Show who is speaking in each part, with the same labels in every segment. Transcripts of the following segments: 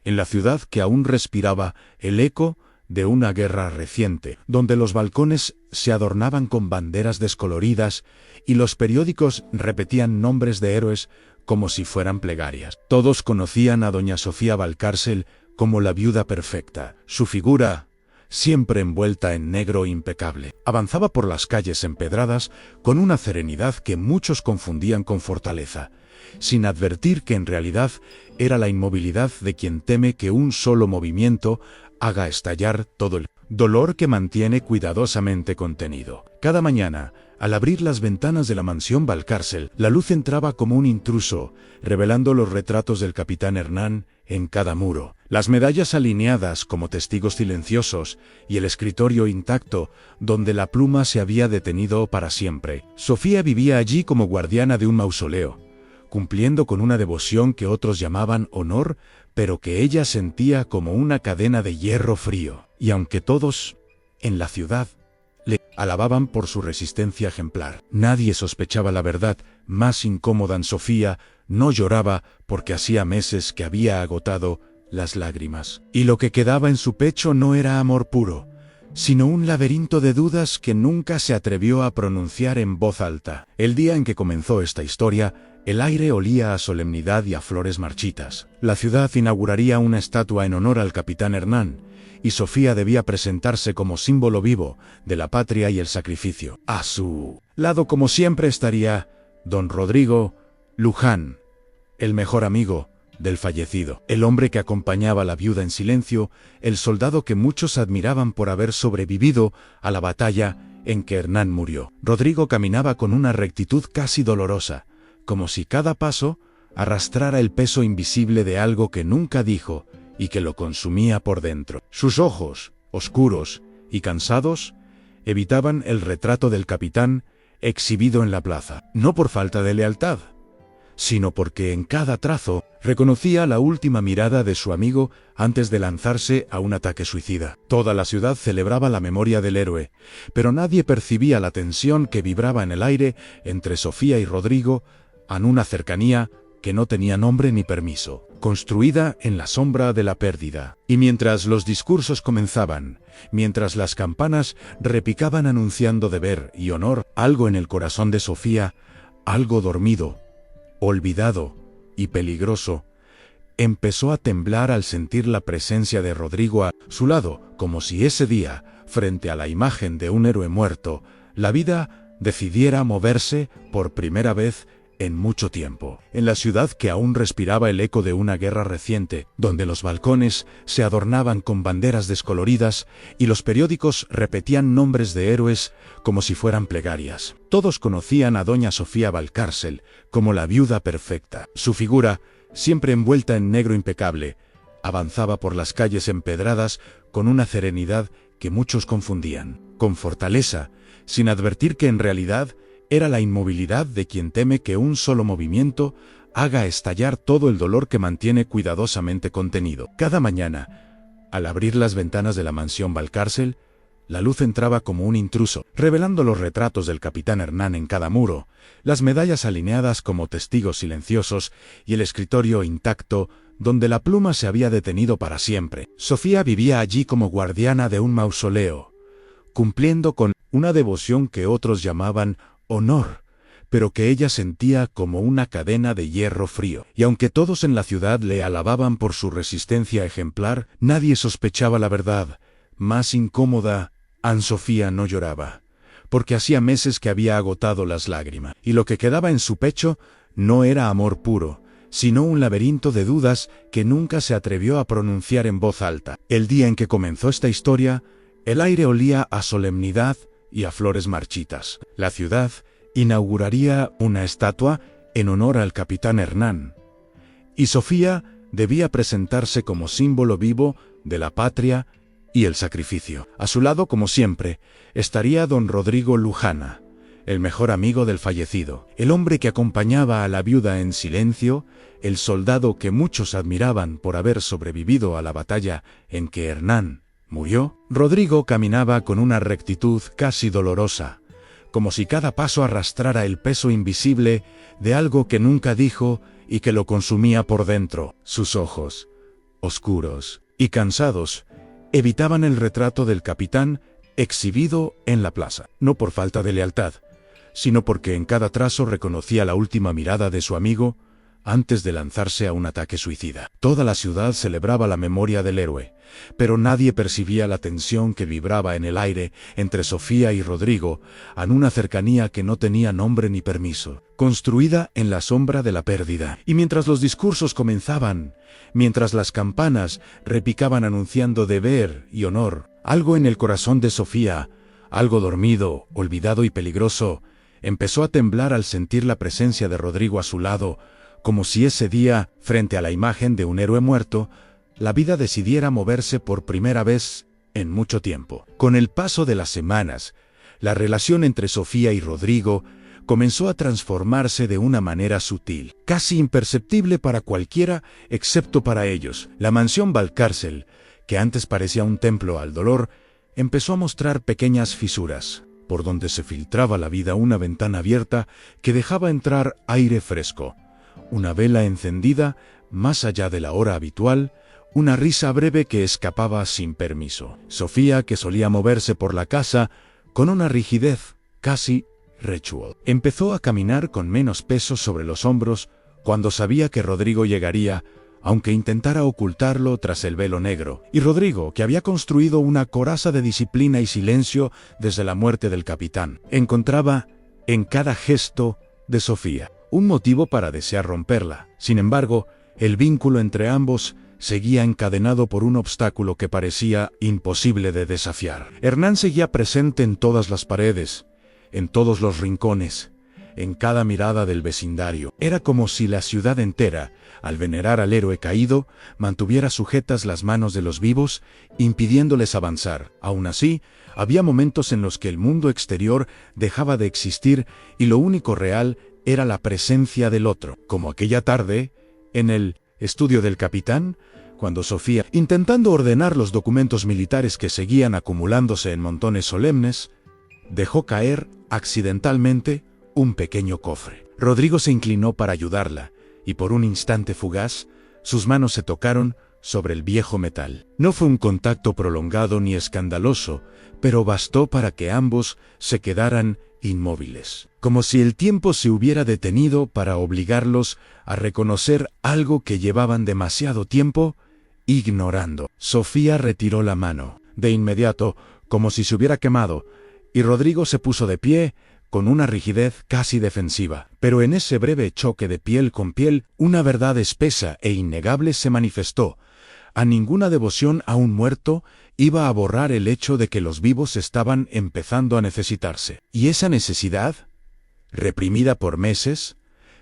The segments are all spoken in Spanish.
Speaker 1: en la ciudad que aún respiraba el eco de una guerra reciente, donde los balcones se adornaban con banderas descoloridas y los periódicos repetían nombres de héroes como si fueran plegarias. Todos conocían a doña Sofía Valcárcel como la viuda perfecta. Su figura, siempre envuelta en negro impecable, avanzaba por las calles empedradas con una serenidad que muchos confundían con fortaleza, sin advertir que en realidad era la inmovilidad de quien teme que un solo movimiento haga estallar todo el dolor que mantiene cuidadosamente contenido. Cada mañana, al abrir las ventanas de la mansión Valcárcel, la luz entraba como un intruso, revelando los retratos del capitán Hernán en cada muro, las medallas alineadas como testigos silenciosos y el escritorio intacto donde la pluma se había detenido para siempre. Sofía vivía allí como guardiana de un mausoleo, cumpliendo con una devoción que otros llamaban honor, pero que ella sentía como una cadena de hierro frío. Y aunque todos, en la ciudad, le alababan por su resistencia ejemplar, nadie sospechaba la verdad más incómoda. En Sofía no lloraba porque hacía meses que había agotado las lágrimas. Y lo que quedaba en su pecho no era amor puro, sino un laberinto de dudas que nunca se atrevió a pronunciar en voz alta. El día en que comenzó esta historia, el aire olía a solemnidad y a flores marchitas. La ciudad inauguraría una estatua en honor al capitán Hernán, y Sofía debía presentarse como símbolo vivo de la patria y el sacrificio. A su lado, como siempre, estaría don Rodrigo Luján, el mejor amigo del fallecido, el hombre que acompañaba a la viuda en silencio, el soldado que muchos admiraban por haber sobrevivido a la batalla en que Hernán murió. Rodrigo caminaba con una rectitud casi dolorosa, como si cada paso arrastrara el peso invisible de algo que nunca dijo y que lo consumía por dentro. Sus ojos, oscuros y cansados, evitaban el retrato del capitán exhibido en la plaza, no por falta de lealtad, sino porque en cada trazo reconocía la última mirada de su amigo antes de lanzarse a un ataque suicida. Toda la ciudad celebraba la memoria del héroe, pero nadie percibía la tensión que vibraba en el aire entre Sofía y Rodrigo, en una cercanía que no tenía nombre ni permiso, construida en la sombra de la pérdida. Y mientras los discursos comenzaban, mientras las campanas repicaban anunciando deber y honor, algo en el corazón de Sofía, algo dormido, olvidado y peligroso, empezó a temblar al sentir la presencia de Rodrigo a su lado, como si ese día, frente a la imagen de un héroe muerto, la vida decidiera moverse por primera vez en mucho tiempo. En la ciudad que aún respiraba el eco de una guerra reciente, donde los balcones se adornaban con banderas descoloridas y los periódicos repetían nombres de héroes como si fueran plegarias. Todos conocían a doña Sofía Valcárcel como la viuda perfecta. Su figura, siempre envuelta en negro impecable, avanzaba por las calles empedradas con una serenidad que muchos confundían con fortaleza, sin advertir que en realidad era la inmovilidad de quien teme que un solo movimiento haga estallar todo el dolor que mantiene cuidadosamente contenido. Cada mañana, al abrir las ventanas de la mansión Valcárcel, la luz entraba como un intruso, revelando los retratos del capitán Hernán en cada muro, las medallas alineadas como testigos silenciosos y el escritorio intacto donde la pluma se había detenido para siempre. Sofía vivía allí como guardiana de un mausoleo, cumpliendo con una devoción que otros llamaban honor, pero que ella sentía como una cadena de hierro frío. Y aunque todos en la ciudad le alababan por su resistencia ejemplar, nadie sospechaba la verdad más incómoda. Sofía no lloraba, porque hacía meses que había agotado las lágrimas, y lo que quedaba en su pecho no era amor puro, sino un laberinto de dudas que nunca se atrevió a pronunciar en voz alta. El día en que comenzó esta historia, el aire olía a solemnidad y a flores marchitas. La ciudad inauguraría una estatua en honor al capitán Hernán, y Sofía debía presentarse como símbolo vivo de la patria y el sacrificio. A su lado, como siempre, estaría don Rodrigo Luján, el mejor amigo del fallecido, el hombre que acompañaba a la viuda en silencio, el soldado que muchos admiraban por haber sobrevivido a la batalla en que Hernán murió. Rodrigo caminaba con una rectitud casi dolorosa, como si cada paso arrastrara el peso invisible de algo que nunca dijo y que lo consumía por dentro. Sus ojos, oscuros y cansados, evitaban el retrato del capitán exhibido en la plaza, no por falta de lealtad, sino porque en cada trazo reconocía la última mirada de su amigo antes de lanzarse a un ataque suicida. Toda la ciudad celebraba la memoria del héroe, pero nadie percibía la tensión que vibraba en el aire entre Sofía y Rodrigo, en una cercanía que no tenía nombre ni permiso, construida en la sombra de la pérdida. Y mientras los discursos comenzaban, mientras las campanas repicaban anunciando deber y honor, algo en el corazón de Sofía, algo dormido, olvidado y peligroso, empezó a temblar al sentir la presencia de Rodrigo a su lado, como si ese día, frente a la imagen de un héroe muerto, la vida decidiera moverse por primera vez en mucho tiempo. Con el paso de las semanas, la relación entre Sofía y Rodrigo comenzó a transformarse de una manera sutil, casi imperceptible para cualquiera excepto para ellos. La mansión Valcárcel, que antes parecía un templo al dolor, empezó a mostrar pequeñas fisuras, por donde se filtraba la vida una ventana abierta que dejaba entrar aire fresco, una vela encendida más allá de la hora habitual, una risa breve que escapaba sin permiso. Sofía, que solía moverse por la casa con una rigidez casi ritual, empezó a caminar con menos peso sobre los hombros cuando sabía que Rodrigo llegaría, aunque intentara ocultarlo tras el velo negro. Y Rodrigo, que había construido una coraza de disciplina y silencio desde la muerte del capitán, encontraba en cada gesto de Sofía un motivo para desear romperla. Sin embargo, el vínculo entre ambos seguía encadenado por un obstáculo que parecía imposible de desafiar. Hernán seguía presente en todas las paredes, en todos los rincones, en cada mirada del vecindario. Era como si la ciudad entera, al venerar al héroe caído, mantuviera sujetas las manos de los vivos, impidiéndoles avanzar. Aún así, había momentos en los que el mundo exterior dejaba de existir y lo único real era la presencia del otro, como aquella tarde, en el estudio del capitán, cuando Sofía, intentando ordenar los documentos militares que seguían acumulándose en montones solemnes, dejó caer, accidentalmente, un pequeño cofre. Rodrigo se inclinó para ayudarla, y por un instante fugaz, sus manos se tocaron sobre el viejo metal. No fue un contacto prolongado ni escandaloso, pero bastó para que ambos se quedaran inmóviles, como si el tiempo se hubiera detenido para obligarlos a reconocer algo que llevaban demasiado tiempo ignorando. Sofía retiró la mano, de inmediato, como si se hubiera quemado, y Rodrigo se puso de pie, con una rigidez casi defensiva. Pero en ese breve choque de piel con piel, una verdad espesa e innegable se manifestó. A ninguna devoción a un muerto iba a borrar el hecho de que los vivos estaban empezando a necesitarse. Y esa necesidad, reprimida por meses,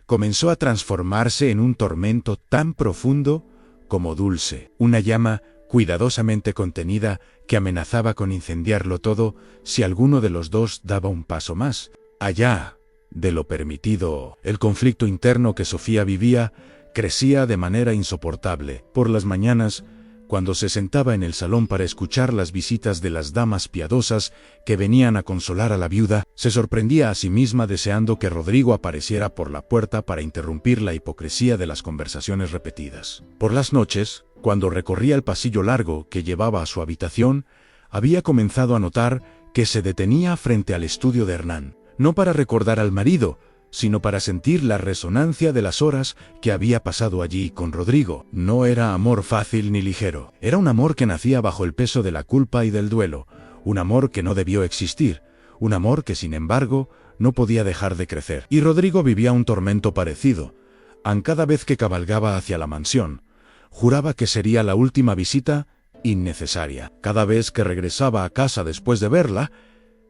Speaker 1: comenzó a transformarse en un tormento tan profundo como dulce, una llama cuidadosamente contenida que amenazaba con incendiarlo todo si alguno de los dos daba un paso más allá de lo permitido. El conflicto interno que Sofía vivía crecía de manera insoportable. Por las mañanas, cuando se sentaba en el salón para escuchar las visitas de las damas piadosas que venían a consolar a la viuda, se sorprendía a sí misma deseando que Rodrigo apareciera por la puerta para interrumpir la hipocresía de las conversaciones repetidas. Por las noches, cuando recorría el pasillo largo que llevaba a su habitación, había comenzado a notar que se detenía frente al estudio de Hernán, no para recordar al marido, sino para sentir la resonancia de las horas que había pasado allí con Rodrigo. No era amor fácil ni ligero, era un amor que nacía bajo el peso de la culpa y del duelo, un amor que no debió existir, un amor que sin embargo no podía dejar de crecer. Y Rodrigo vivía un tormento parecido. Cada vez que cabalgaba hacia la mansión, juraba que sería la última visita innecesaria. Cada vez que regresaba a casa después de verla,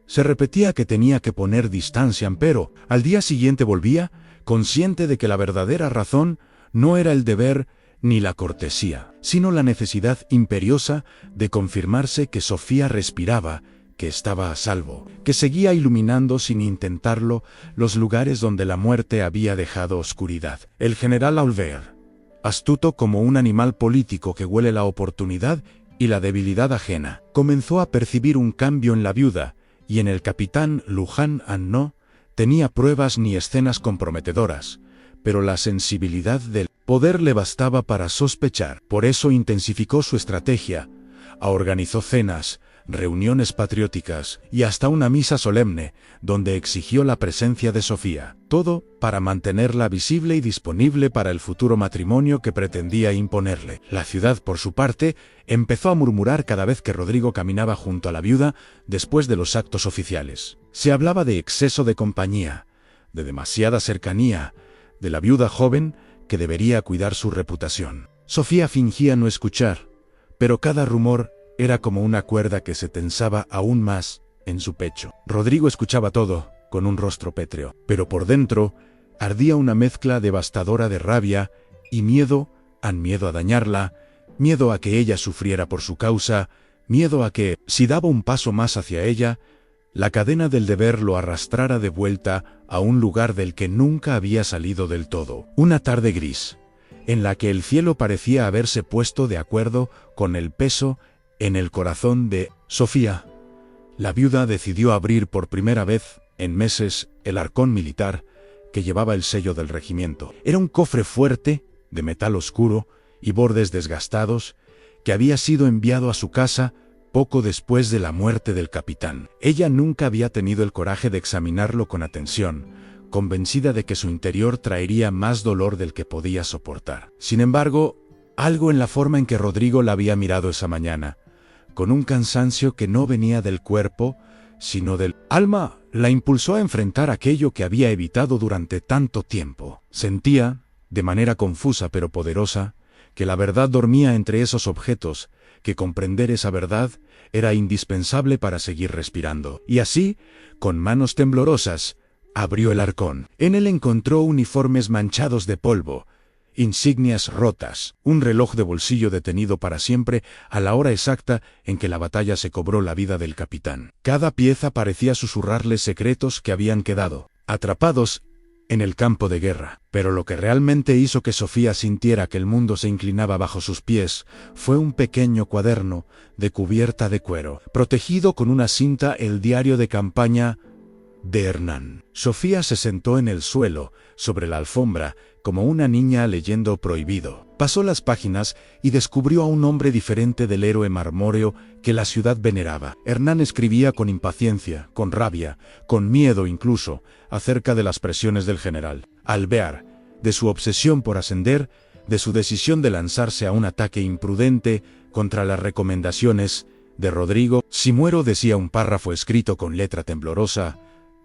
Speaker 1: se repetía que tenía que poner distancia, pero al día siguiente volvía, consciente de que la verdadera razón no era el deber ni la cortesía, sino la necesidad imperiosa de confirmarse que Sofía respiraba, que estaba a salvo, que seguía iluminando sin intentarlo los lugares donde la muerte había dejado oscuridad. El general Aulver, astuto como un animal político que huele la oportunidad y la debilidad ajena, comenzó a percibir un cambio en la viuda, y en el capitán Luján no tenía pruebas ni escenas comprometedoras, pero la sensibilidad del poder le bastaba para sospechar. Por eso intensificó su estrategia. Organizó cenas, reuniones patrióticas y hasta una misa solemne, donde exigió la presencia de Sofía. Todo para mantenerla visible y disponible para el futuro matrimonio que pretendía imponerle. La ciudad, por su parte, empezó a murmurar cada vez que Rodrigo caminaba junto a la viuda después de los actos oficiales. Se hablaba de exceso de compañía, de demasiada cercanía, de la viuda joven que debería cuidar su reputación. Sofía fingía no escuchar, pero cada rumor era como una cuerda que se tensaba aún más en su pecho. Rodrigo escuchaba todo, con un rostro pétreo, pero por dentro ardía una mezcla devastadora de rabia y miedo a dañarla, miedo a que ella sufriera por su causa, miedo a que, si daba un paso más hacia ella, la cadena del deber lo arrastrara de vuelta a un lugar del que nunca había salido del todo. Una tarde gris, en la que el cielo parecía haberse puesto de acuerdo con el peso en el corazón de Sofía, la viuda decidió abrir por primera vez en meses el arcón militar que llevaba el sello del regimiento. Era un cofre fuerte, de metal oscuro y bordes desgastados, que había sido enviado a su casa poco después de la muerte del capitán. Ella nunca había tenido el coraje de examinarlo con atención, convencida de que su interior traería más dolor del que podía soportar. Sin embargo, algo en la forma en que Rodrigo la había mirado esa mañana, con un cansancio que no venía del cuerpo, sino del alma, la impulsó a enfrentar aquello que había evitado durante tanto tiempo. Sentía, de manera confusa pero poderosa, que la verdad dormía entre esos objetos, que comprender esa verdad era indispensable para seguir respirando. Y así, con manos temblorosas, abrió el arcón. En él encontró uniformes manchados de polvo, insignias rotas, un reloj de bolsillo detenido para siempre a la hora exacta en que la batalla se cobró la vida del capitán. Cada pieza parecía susurrarle secretos que habían quedado atrapados en el campo de guerra. Pero lo que realmente hizo que Sofía sintiera que el mundo se inclinaba bajo sus pies fue un pequeño cuaderno de cubierta de cuero, protegido con una cinta, el diario de campaña de Hernán. Sofía se sentó en el suelo, sobre la alfombra, como una niña leyendo Prohibido. Pasó las páginas y descubrió a un hombre diferente del héroe marmóreo que la ciudad veneraba. Hernán escribía con impaciencia, con rabia, con miedo incluso, acerca de las presiones del general Alvear, de su obsesión por ascender, de su decisión de lanzarse a un ataque imprudente contra las recomendaciones de Rodrigo. Si muero, decía un párrafo escrito con letra temblorosa,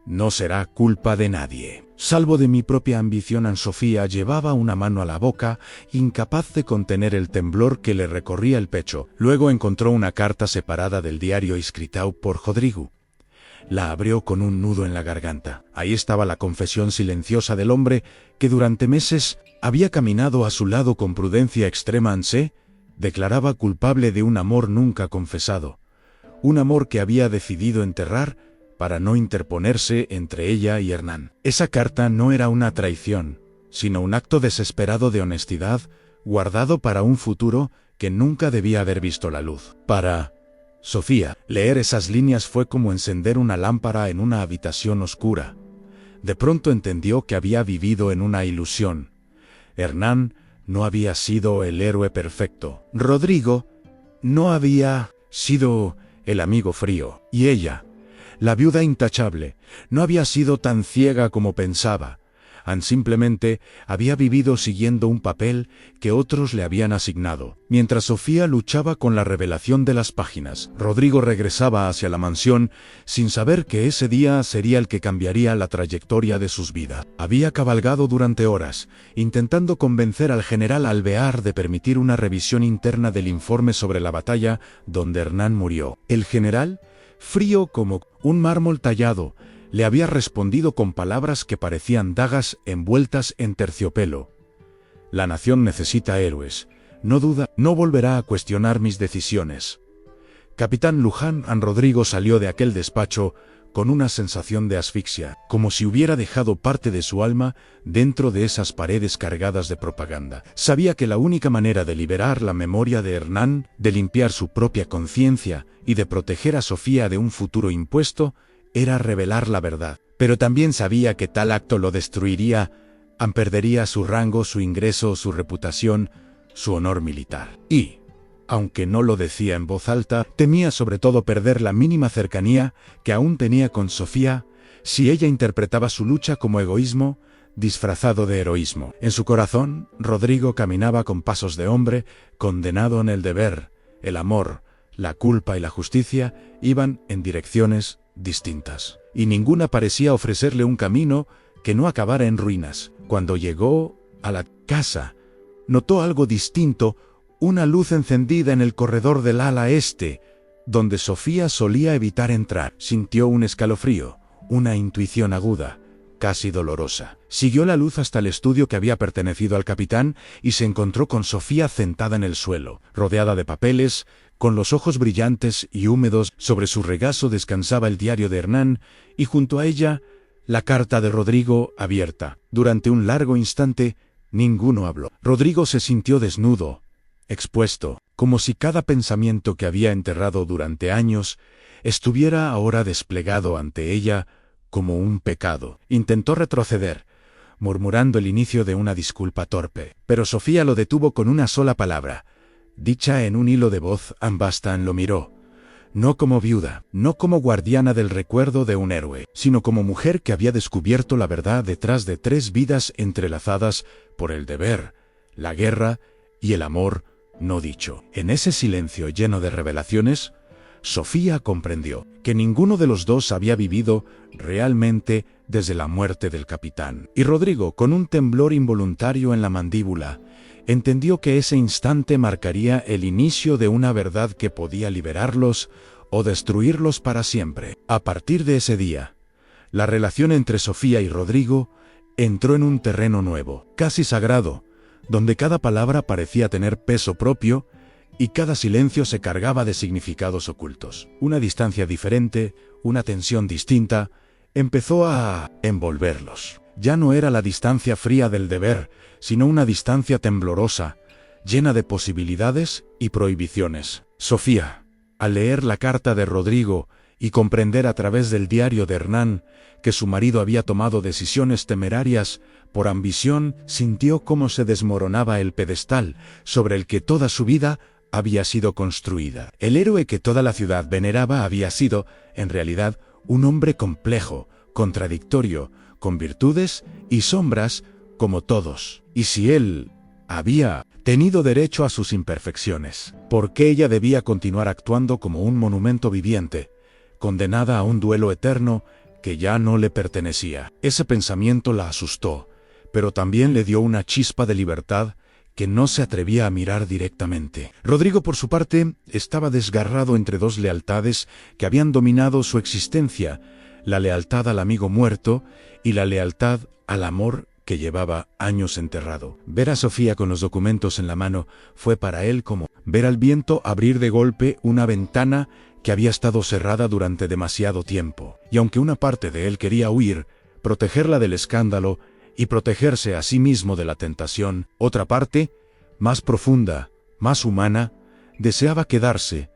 Speaker 1: no será culpa de nadie, salvo de mi propia ambición. Sofía llevaba una mano a la boca, incapaz de contener el temblor que le recorría el pecho. Luego encontró una carta separada del diario escrita por Rodrigo. La abrió con un nudo en la garganta. Ahí estaba la confesión silenciosa del hombre que durante meses había caminado a su lado con prudencia extrema. Se declaraba culpable de un amor nunca confesado, un amor que había decidido enterrar para no interponerse entre ella y Hernán. Esa carta no era una traición, sino un acto desesperado de honestidad, guardado para un futuro que nunca debía haber visto la luz. Para Sofía, leer esas líneas fue como encender una lámpara en una habitación oscura. De pronto entendió que había vivido en una ilusión. Hernán no había sido el héroe perfecto. Rodrigo no había sido el amigo frío. Y ella, la viuda intachable, no había sido tan ciega como pensaba. Simplemente había vivido siguiendo un papel que otros le habían asignado. Mientras Sofía luchaba con la revelación de las páginas, Rodrigo regresaba hacia la mansión sin saber que ese día sería el que cambiaría la trayectoria de sus vidas. Había cabalgado durante horas, intentando convencer al general Alvear de permitir una revisión interna del informe sobre la batalla donde Hernán murió. El general, frío como un mármol tallado, le había respondido con palabras que parecían dagas envueltas en terciopelo. La nación necesita héroes. No duda, no volverá a cuestionar mis decisiones. Capitán Luján. Rodrigo salió de aquel despacho con una sensación de asfixia, como si hubiera dejado parte de su alma dentro de esas paredes cargadas de propaganda. Sabía que la única manera de liberar la memoria de Hernán, de limpiar su propia conciencia y de proteger a Sofía de un futuro impuesto, era revelar la verdad. Pero también sabía que tal acto lo destruiría perdería su rango, su ingreso, su reputación, su honor militar. Y, aunque no lo decía en voz alta, temía sobre todo perder la mínima cercanía que aún tenía con Sofía si ella interpretaba su lucha como egoísmo disfrazado de heroísmo. En su corazón, Rodrigo caminaba con pasos de hombre, condenado en el deber. El amor, la culpa y la justicia iban en direcciones distintas, y ninguna parecía ofrecerle un camino que no acabara en ruinas. Cuando llegó a la casa, notó algo distinto, una luz encendida en el corredor del ala este, donde Sofía solía evitar entrar. Sintió un escalofrío, una intuición aguda, casi dolorosa. Siguió la luz hasta el estudio que había pertenecido al capitán y se encontró con Sofía sentada en el suelo, rodeada de papeles, con los ojos brillantes y húmedos. Sobre su regazo descansaba el diario de Hernán y junto a ella la carta de Rodrigo abierta. Durante un largo instante ninguno habló. Rodrigo se sintió desnudo, expuesto, como si cada pensamiento que había enterrado durante años estuviera ahora desplegado ante ella como un pecado. Intentó retroceder, murmurando el inicio de una disculpa torpe, pero Sofía lo detuvo con una sola palabra, dicha en un hilo de voz. Ambastan lo miró, no como viuda, no como guardiana del recuerdo de un héroe, sino como mujer que había descubierto la verdad detrás de 3 vidas entrelazadas por el deber, la guerra y el amor no dicho. En ese silencio lleno de revelaciones, Sofía comprendió que ninguno de los dos había vivido realmente desde la muerte del capitán. Y Rodrigo, con un temblor involuntario en la mandíbula, entendió que ese instante marcaría el inicio de una verdad que podía liberarlos o destruirlos para siempre. A partir de ese día, la relación entre Sofía y Rodrigo entró en un terreno nuevo, casi sagrado, donde cada palabra parecía tener peso propio y cada silencio se cargaba de significados ocultos. Una distancia diferente, una tensión distinta, empezó a envolverlos. Ya no era la distancia fría del deber, sino una distancia temblorosa, llena de posibilidades y prohibiciones. Sofía, al leer la carta de Rodrigo y comprender a través del diario de Hernán que su marido había tomado decisiones temerarias por ambición, sintió cómo se desmoronaba el pedestal sobre el que toda su vida había sido construida. El héroe que toda la ciudad veneraba había sido, en realidad, un hombre complejo, contradictorio, con virtudes y sombras como todos. Y si él había tenido derecho a sus imperfecciones, ¿por qué ella debía continuar actuando como un monumento viviente, condenada a un duelo eterno que ya no le pertenecía? Ese pensamiento la asustó, pero también le dio una chispa de libertad que no se atrevía a mirar directamente. Rodrigo, por su parte, estaba desgarrado entre 2 lealtades que habían dominado su existencia, la lealtad al amigo muerto y la lealtad al amor que llevaba años enterrado. Ver a Sofía con los documentos en la mano fue para él como ver al viento abrir de golpe una ventana que había estado cerrada durante demasiado tiempo. Y aunque una parte de él quería huir, protegerla del escándalo y protegerse a sí mismo de la tentación, otra parte, más profunda, más humana, deseaba quedarse,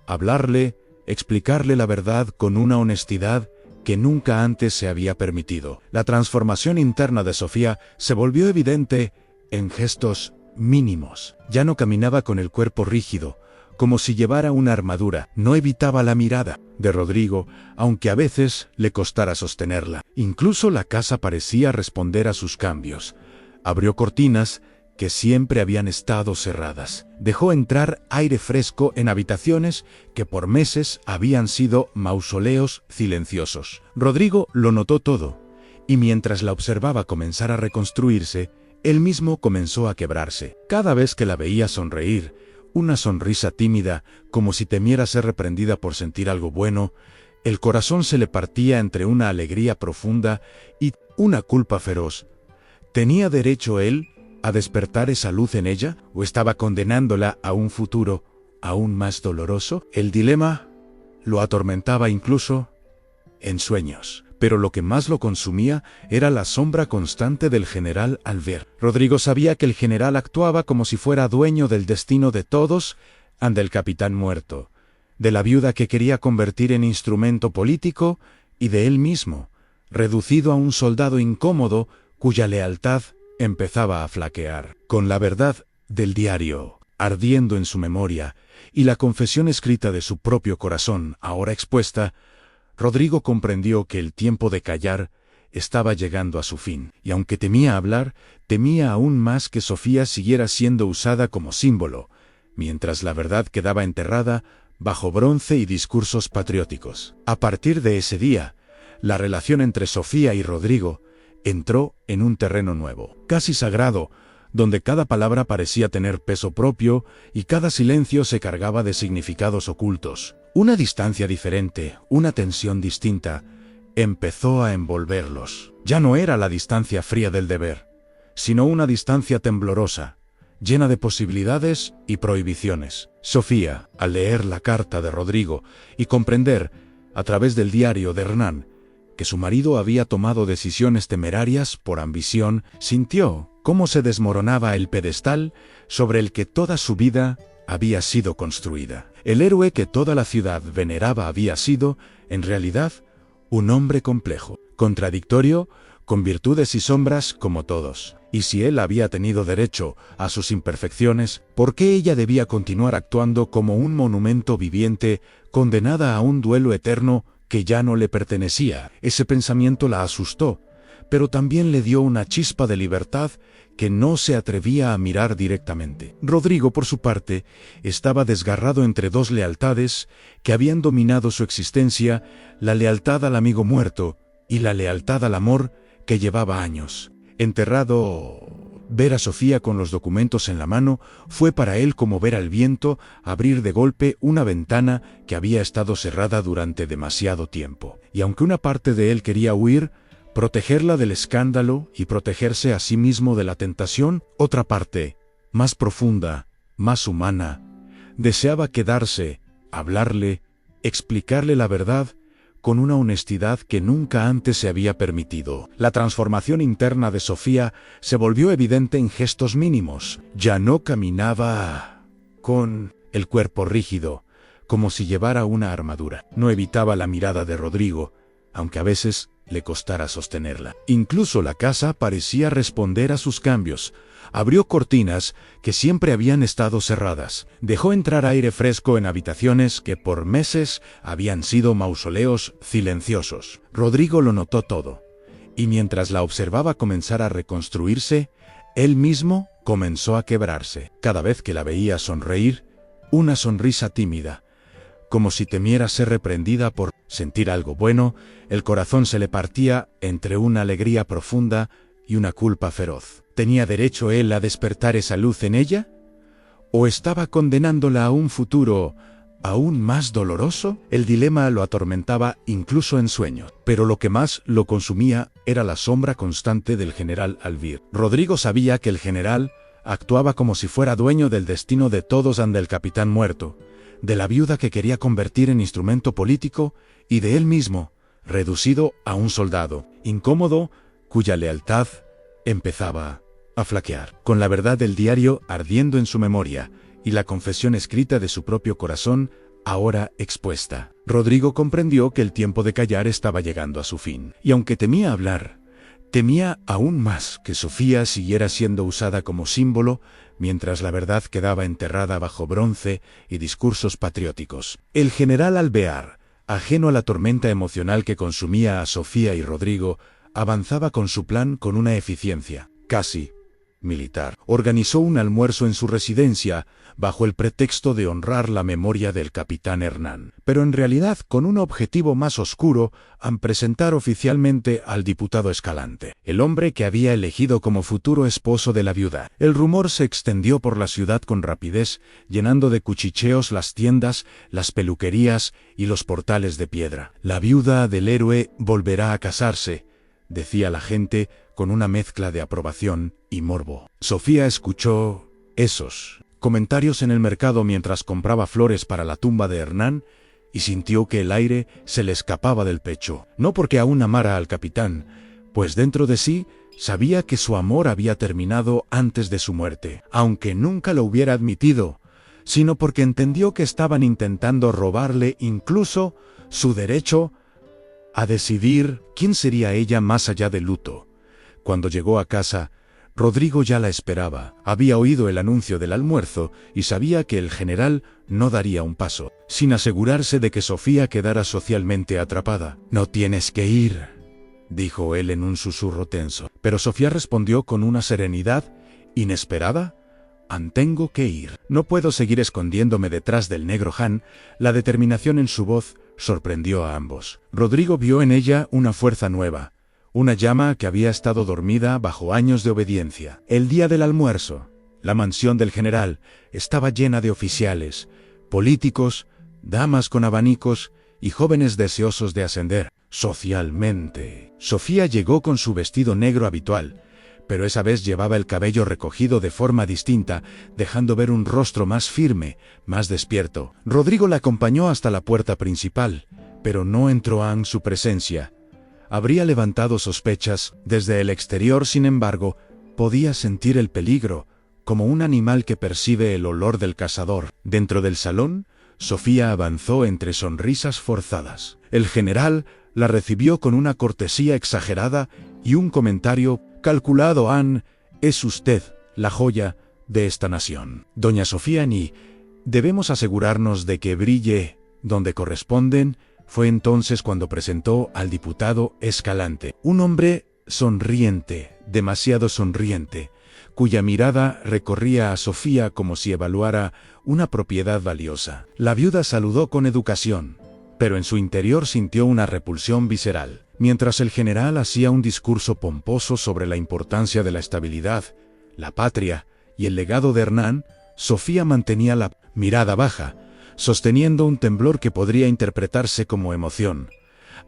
Speaker 1: hablarle, explicarle la verdad con una honestidad que nunca antes se había permitido. La transformación interna de Sofía se volvió evidente en gestos mínimos. Ya no caminaba con el cuerpo rígido, como si llevara una armadura. No evitaba la mirada de Rodrigo, aunque a veces le costara sostenerla. Incluso la casa parecía responder a sus cambios. Abrió cortinas que siempre habían estado cerradas. Dejó entrar aire fresco en habitaciones que por meses habían sido mausoleos silenciosos. Rodrigo lo notó todo, y mientras la observaba comenzar a reconstruirse, él mismo comenzó a quebrarse. Cada vez que la veía sonreír, una sonrisa tímida, como si temiera ser reprendida por sentir algo bueno, el corazón se le partía entre una alegría profunda y una culpa feroz. ¿Tenía derecho él a despertar esa luz en ella, o estaba condenándola a un futuro aún más doloroso? El dilema lo atormentaba incluso en sueños, pero lo que más lo consumía era la sombra constante del general Albert. Rodrigo sabía que el general actuaba como si fuera dueño del destino de todos ante el capitán muerto, de la viuda que quería convertir en instrumento político y de él mismo, reducido a un soldado incómodo cuya lealtad empezaba a flaquear. Con la verdad del diario ardiendo en su memoria y la confesión escrita de su propio corazón ahora expuesta, Rodrigo comprendió que el tiempo de callar estaba llegando a su fin, y aunque temía hablar, temía aún más que Sofía siguiera siendo usada como símbolo, mientras la verdad quedaba enterrada bajo bronce y discursos patrióticos. A partir de ese día, la relación entre Sofía y Rodrigo entró en un terreno nuevo, casi sagrado, donde cada palabra parecía tener peso propio y cada silencio se cargaba de significados ocultos. Una distancia diferente, una tensión distinta, empezó a envolverlos. Ya no era la distancia fría del deber, sino una distancia temblorosa, llena de posibilidades y prohibiciones. Sofía, al leer la carta de Rodrigo y comprender, a través del diario de Hernán, que su marido había tomado decisiones temerarias por ambición, sintió cómo se desmoronaba el pedestal sobre el que toda su vida había sido construida. El héroe que toda la ciudad veneraba había sido, en realidad, un hombre complejo, contradictorio, con virtudes y sombras como todos. Y si él había tenido derecho a sus imperfecciones, ¿por qué ella debía continuar actuando como un monumento viviente, condenada a un duelo eterno que ya no le pertenecía? Ese pensamiento la asustó, pero también le dio una chispa de libertad que no se atrevía a mirar directamente. Rodrigo, por su parte, estaba desgarrado entre dos lealtades que habían dominado su existencia, la lealtad al amigo muerto y la lealtad al amor que llevaba años enterrado. Ver a Sofía con los documentos en la mano fue para él como ver al viento abrir de golpe una ventana que había estado cerrada durante demasiado tiempo. Y aunque una parte de él quería huir, protegerla del escándalo y protegerse a sí mismo de la tentación, otra parte, más profunda, más humana, deseaba quedarse, hablarle, explicarle la verdad con una honestidad que nunca antes se había permitido. La transformación interna de Sofía se volvió evidente en gestos mínimos. Ya no caminaba con el cuerpo rígido, como si llevara una armadura. No evitaba la mirada de Rodrigo, aunque a veces le costara sostenerla. Incluso la casa parecía responder a sus cambios. Abrió cortinas que siempre habían estado cerradas. Dejó entrar aire fresco en habitaciones que por meses habían sido mausoleos silenciosos. Rodrigo lo notó todo, y mientras la observaba comenzar a reconstruirse, él mismo comenzó a quebrarse. Cada vez que la veía sonreír, una sonrisa tímida, como si temiera ser reprendida por sentir algo bueno, el corazón se le partía entre una alegría profunda y una culpa feroz. ¿Tenía derecho él a despertar esa luz en ella? ¿O estaba condenándola a un futuro aún más doloroso? El dilema lo atormentaba incluso en sueño, pero lo que más lo consumía era la sombra constante del general Alvir. Rodrigo sabía que el general actuaba como si fuera dueño del destino de todos ante el capitán muerto, de la viuda que quería convertir en instrumento político y de él mismo, reducido a un soldado, incómodo, cuya lealtad empezaba a flaquear. Con la verdad del diario ardiendo en su memoria y la confesión escrita de su propio corazón ahora expuesta, Rodrigo comprendió que el tiempo de callar estaba llegando a su fin. Y aunque temía hablar, temía aún más que Sofía siguiera siendo usada como símbolo, mientras la verdad quedaba enterrada bajo bronce y discursos patrióticos. El general Alvear, ajeno a la tormenta emocional que consumía a Sofía y Rodrigo, avanzaba con su plan con una eficiencia casi militar. Organizó un almuerzo en su residencia, bajo el pretexto de honrar la memoria del capitán Hernán, pero en realidad con un objetivo más oscuro, al presentar oficialmente al diputado Escalante, el hombre que había elegido como futuro esposo de la viuda. El rumor se extendió por la ciudad con rapidez, llenando de cuchicheos las tiendas, las peluquerías y los portales de piedra. La viuda del héroe volverá a casarse, decía la gente con una mezcla de aprobación y morbo. Sofía escuchó esos comentarios en el mercado mientras compraba flores para la tumba de Hernán y sintió que el aire se le escapaba del pecho. No porque aún amara al capitán, pues dentro de sí sabía que su amor había terminado antes de su muerte, aunque nunca lo hubiera admitido, sino porque entendió que estaban intentando robarle incluso su derecho a decidir quién sería ella más allá del luto. Cuando llegó a casa, Rodrigo ya la esperaba. Había oído el anuncio del almuerzo y sabía que el general no daría un paso, sin asegurarse de que Sofía quedara socialmente atrapada. «No tienes que ir», dijo él en un susurro tenso. Pero Sofía respondió con una serenidad inesperada: «Tengo que ir. No puedo seguir escondiéndome detrás del negro Han». La determinación en su voz sorprendió a ambos. Rodrigo vio en ella una fuerza nueva, una llama que había estado dormida bajo años de obediencia. El día del almuerzo, la mansión del general estaba llena de oficiales, políticos, damas con abanicos y jóvenes deseosos de ascender socialmente. Sofía llegó con su vestido negro habitual, pero esa vez llevaba el cabello recogido de forma distinta, dejando ver un rostro más firme, más despierto. Rodrigo la acompañó hasta la puerta principal, pero no entró en su presencia. Habría levantado sospechas. Desde el exterior, sin embargo, podía sentir el peligro, como un animal que percibe el olor del cazador. Dentro del salón, Sofía avanzó entre sonrisas forzadas. El general la recibió con una cortesía exagerada y un comentario calculado: «Es usted la joya de esta nación, doña Sofía Ni. Debemos asegurarnos de que brille donde corresponden». Fue entonces cuando presentó al diputado Escalante, un hombre sonriente, demasiado sonriente, cuya mirada recorría a Sofía como si evaluara una propiedad valiosa. La viuda saludó con educación, pero en su interior sintió una repulsión visceral. Mientras el general hacía un discurso pomposo sobre la importancia de la estabilidad, la patria y el legado de Hernán, Sofía mantenía la mirada baja, sosteniendo un temblor que podría interpretarse como emoción,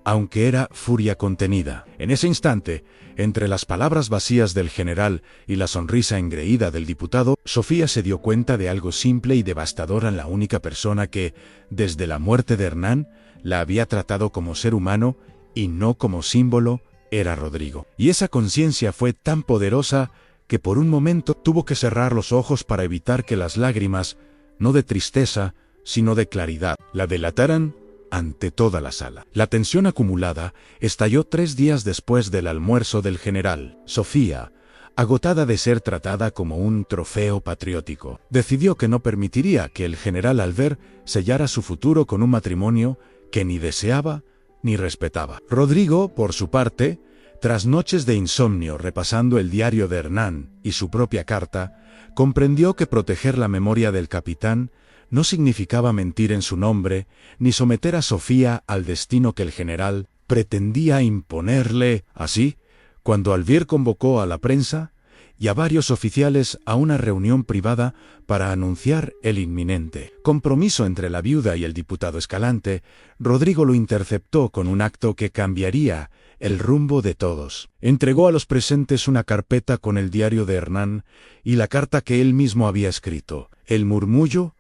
Speaker 1: aunque era furia contenida. En ese instante, entre las palabras vacías del general y la sonrisa engreída del diputado, Sofía se dio cuenta de algo simple y devastador en la única persona que, desde la muerte de Hernán, la había tratado como ser humano y no como símbolo. Era Rodrigo. Y esa conciencia fue tan poderosa que por un momento tuvo que cerrar los ojos para evitar que las lágrimas, no de tristeza, sino de claridad, la delataran ante toda la sala. La tensión acumulada estalló 3 días después del almuerzo del general. Sofía, agotada de ser tratada como un trofeo patriótico, decidió que no permitiría que el general Albert sellara su futuro con un matrimonio que ni deseaba ni respetaba. Rodrigo, por su parte, tras noches de insomnio repasando el diario de Hernán y su propia carta, comprendió que proteger la memoria del capitán no significaba mentir en su nombre, ni someter a Sofía al destino que el general pretendía imponerle. Así, cuando Albert convocó a la prensa y a varios oficiales a una reunión privada para anunciar el inminente compromiso entre la viuda y el diputado Escalante, Rodrigo lo interceptó con un acto que cambiaría el rumbo de todos. Entregó a los presentes una carpeta con el diario de Hernán y la carta que él mismo había escrito. El murmullo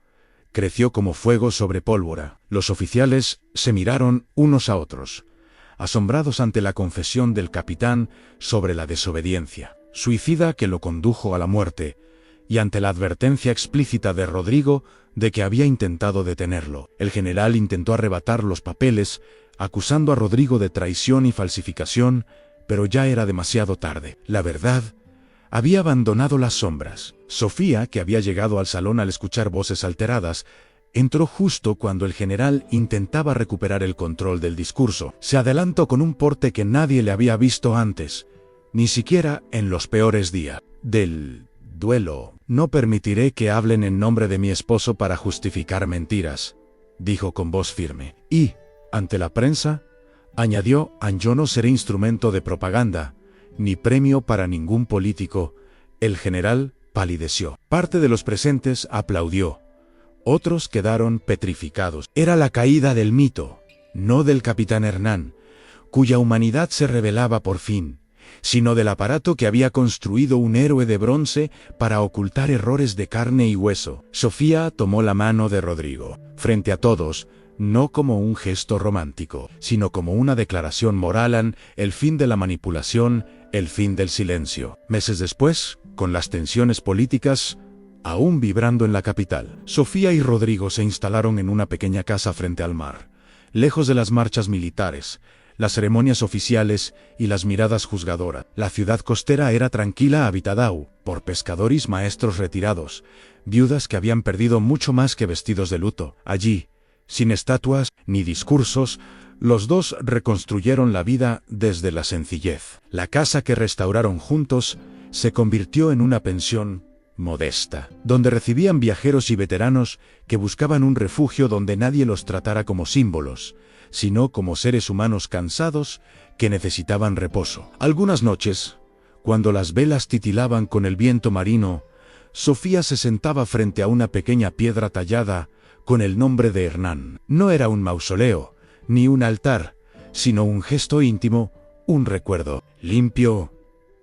Speaker 1: creció como fuego sobre pólvora. Los oficiales se miraron unos a otros, asombrados ante la confesión del capitán sobre la desobediencia suicida que lo condujo a la muerte, y ante la advertencia explícita de Rodrigo de que había intentado detenerlo. El general intentó arrebatar los papeles, acusando a Rodrigo de traición y falsificación, pero ya era demasiado tarde. La verdad había abandonado las sombras. Sofía, que había llegado al salón al escuchar voces alteradas, entró justo cuando el general intentaba recuperar el control del discurso. Se adelantó con un porte que nadie le había visto antes, ni siquiera en los peores días del duelo. «No permitiré que hablen en nombre de mi esposo para justificar mentiras», dijo con voz firme. Y, ante la prensa, añadió: «Yo no seré instrumento de propaganda, ni premio para ningún político». El general palideció. Parte de los presentes aplaudió. Otros quedaron petrificados. Era la caída del mito, no del capitán Hernán, cuya humanidad se revelaba por fin, sino del aparato que había construido un héroe de bronce para ocultar errores de carne y hueso. Sofía tomó la mano de Rodrigo, frente a todos, no como un gesto romántico, sino como una declaración moral, el fin de la manipulación, el fin del silencio. Meses después, con las tensiones políticas aún vibrando en la capital, Sofía y Rodrigo se instalaron en una pequeña casa frente al mar, lejos de las marchas militares, las ceremonias oficiales y las miradas juzgadoras. La ciudad costera era tranquila habitada por pescadores maestros retirados, viudas que habían perdido mucho más que vestidos de luto. Allí, sin estatuas ni discursos, los dos reconstruyeron la vida desde la sencillez. La casa que restauraron juntos se convirtió en una pensión modesta, donde recibían viajeros y veteranos que buscaban un refugio donde nadie los tratara como símbolos, sino como seres humanos cansados que necesitaban reposo. Algunas noches, cuando las velas titilaban con el viento marino, Sofía se sentaba frente a una pequeña piedra tallada con el nombre de Hernán. No era un mausoleo, ni un altar, sino un gesto íntimo, un recuerdo, limpio,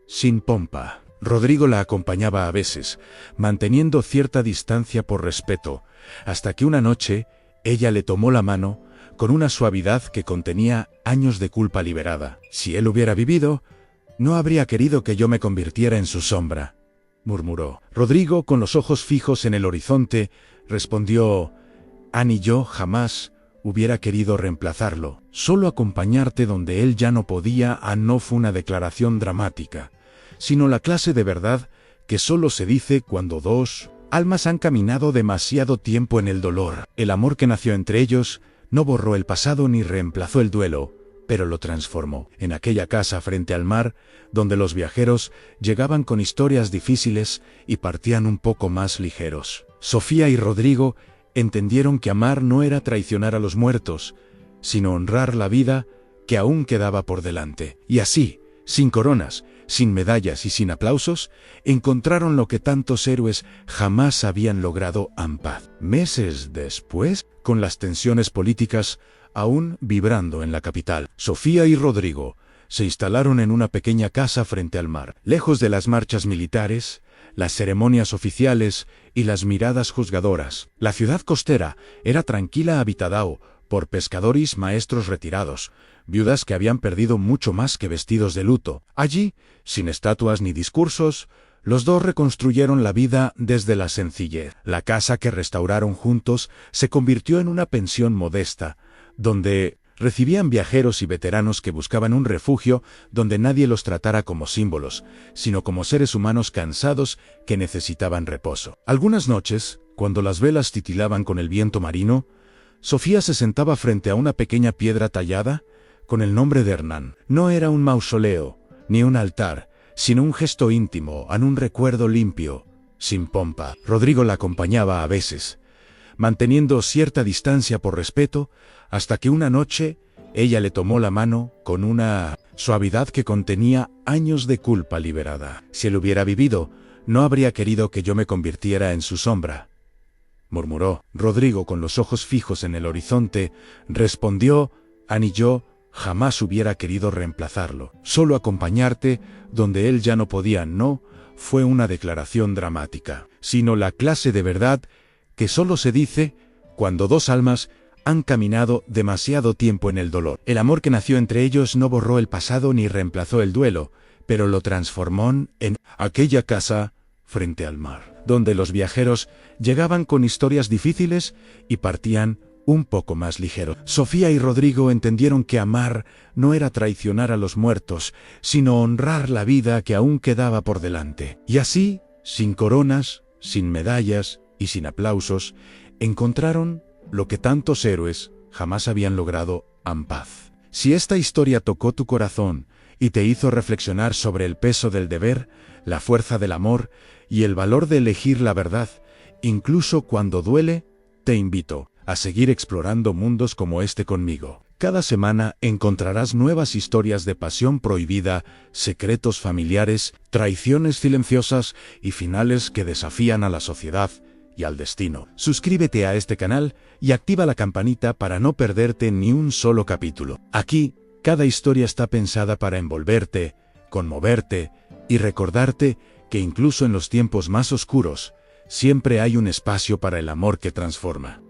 Speaker 1: sin pompa. Rodrigo la acompañaba a veces, manteniendo cierta distancia por respeto, hasta que una noche ella le tomó la mano con una suavidad que contenía años de culpa liberada. Si él hubiera vivido, no habría querido que yo me convirtiera en su sombra, murmuró. Rodrigo, con los ojos fijos en el horizonte, respondió: Anne y yo jamás hubiera querido reemplazarlo. Solo acompañarte donde él ya no podía. No fue una declaración dramática, sino la clase de verdad que solo se dice cuando dos almas han caminado demasiado tiempo en el dolor. El amor que nació entre ellos no borró el pasado ni reemplazó el duelo, pero lo transformó. En aquella casa frente al mar, donde los viajeros llegaban con historias difíciles y partían un poco más ligeros, Sofía y Rodrigo entendieron que amar no era traicionar a los muertos, sino honrar la vida que aún quedaba por delante. Y así, sin coronas, sin medallas y sin aplausos, encontraron lo que tantos héroes jamás habían logrado en paz. Meses después, con las tensiones políticas aún vibrando en la capital, Sofía y Rodrigo se instalaron en una pequeña casa frente al mar, lejos de las marchas militares, las ceremonias oficiales y las miradas juzgadoras. La ciudad costera era tranquila habitada por pescadores maestros retirados, viudas que habían perdido mucho más que vestidos de luto. Allí, sin estatuas ni discursos, los dos reconstruyeron la vida desde la sencillez. La casa que restauraron juntos se convirtió en una pensión modesta, donde recibían viajeros y veteranos que buscaban un refugio donde nadie los tratara como símbolos, sino como seres humanos cansados que necesitaban reposo. Algunas noches, cuando las velas titilaban con el viento marino, Sofía se sentaba frente a una pequeña piedra tallada con el nombre de Hernán. No era un mausoleo, ni un altar, sino un gesto íntimo, un recuerdo limpio, sin pompa. Rodrigo la acompañaba a veces, manteniendo cierta distancia por respeto, hasta que una noche ella le tomó la mano con una suavidad que contenía años de culpa liberada. Si él hubiera vivido, no habría querido que yo me convirtiera en su sombra, murmuró. Rodrigo, con los ojos fijos en el horizonte, respondió: Anne y yo jamás hubiera querido reemplazarlo. Solo acompañarte donde él ya no podía. No fue una declaración dramática, sino la clase de verdad que solo se dice cuando dos almas han caminado demasiado tiempo en el dolor. El amor que nació entre ellos no borró el pasado ni reemplazó el duelo, pero lo transformó en aquella casa frente al mar, donde los viajeros llegaban con historias difíciles y partían un poco más ligeros. Sofía y Rodrigo entendieron que amar no era traicionar a los muertos, sino honrar la vida que aún quedaba por delante. Y así, sin coronas, sin medallas y sin aplausos, encontraron lo que tantos héroes jamás habían logrado en paz. Si esta historia tocó tu corazón y te hizo reflexionar sobre el peso del deber, la fuerza del amor y el valor de elegir la verdad, incluso cuando duele, te invito a seguir explorando mundos como este conmigo. Cada semana encontrarás nuevas historias de pasión prohibida, secretos familiares, traiciones silenciosas y finales que desafían a la sociedad y al destino. Suscríbete a este canal y activa la campanita para no perderte ni un solo capítulo. Aquí, cada historia está pensada para envolverte, conmoverte y recordarte que incluso en los tiempos más oscuros, siempre hay un espacio para el amor que transforma.